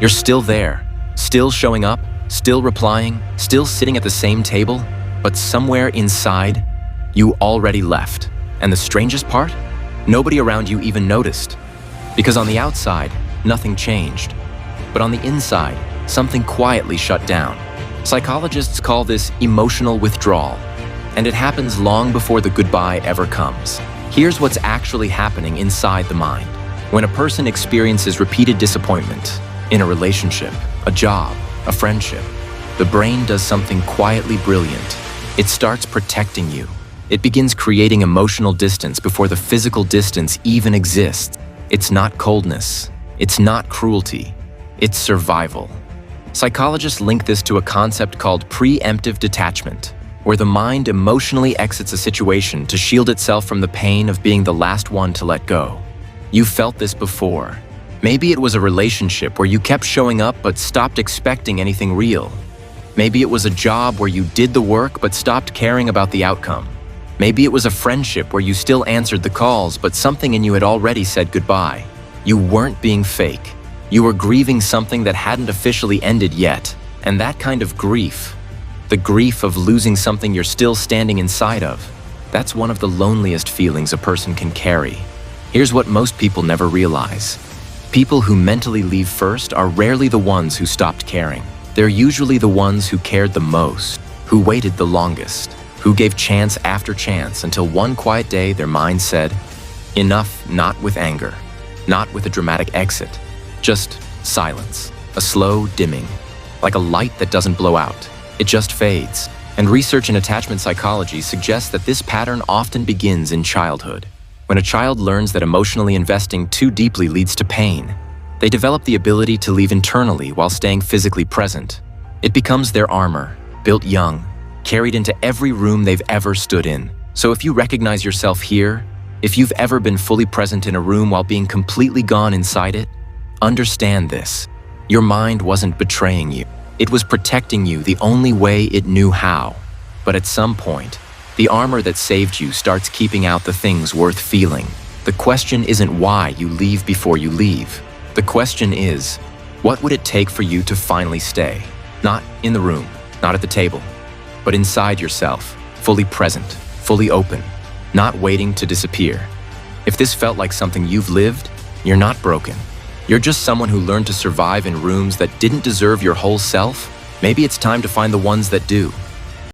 You're still there, still showing up, still replying, still sitting at the same table, but somewhere inside, you already left. And the strangest part? Nobody around you even noticed. Because on the outside, nothing changed. But on the inside, something quietly shut down. Psychologists call this emotional withdrawal, and it happens long before the goodbye ever comes. Here's what's actually happening inside the mind. When a person experiences repeated disappointment in a relationship, a job, a friendship, the brain does something quietly brilliant. It starts protecting you. It begins creating emotional distance before the physical distance even exists. It's not coldness. It's not cruelty. It's survival. Psychologists link this to a concept called pre-emptive detachment, where the mind emotionally exits a situation to shield itself from the pain of being the last one to let go. You've felt this before. Maybe it was a relationship where you kept showing up but stopped expecting anything real. Maybe it was a job where you did the work but stopped caring about the outcome. Maybe it was a friendship where you still answered the calls but something in you had already said goodbye. You weren't being fake. You were grieving something that hadn't officially ended yet. And that kind of grief, the grief of losing something you're still standing inside of, that's one of the loneliest feelings a person can carry. Here's what most people never realize. People who mentally leave first are rarely the ones who stopped caring. They're usually the ones who cared the most, who waited the longest, who gave chance after chance until one quiet day their mind said, enough, not with anger, not with a dramatic exit, just silence, a slow dimming, like a light that doesn't blow out. It just fades. And research in attachment psychology suggests that this pattern often begins in childhood. When a child learns that emotionally investing too deeply leads to pain, they develop the ability to leave internally while staying physically present. It becomes their armor, built young, carried into every room they've ever stood in. So if you recognize yourself here, if you've ever been fully present in a room while being completely gone inside it, understand this. Your mind wasn't betraying you. It was protecting you the only way it knew how. But at some point, the armor that saved you starts keeping out the things worth feeling. The question isn't why you leave before you leave. The question is, what would it take for you to finally stay? Not in the room, not at the table, but inside yourself, fully present, fully open, not waiting to disappear. If this felt like something you've lived, you're not broken. You're just someone who learned to survive in rooms that didn't deserve your whole self. Maybe it's time to find the ones that do.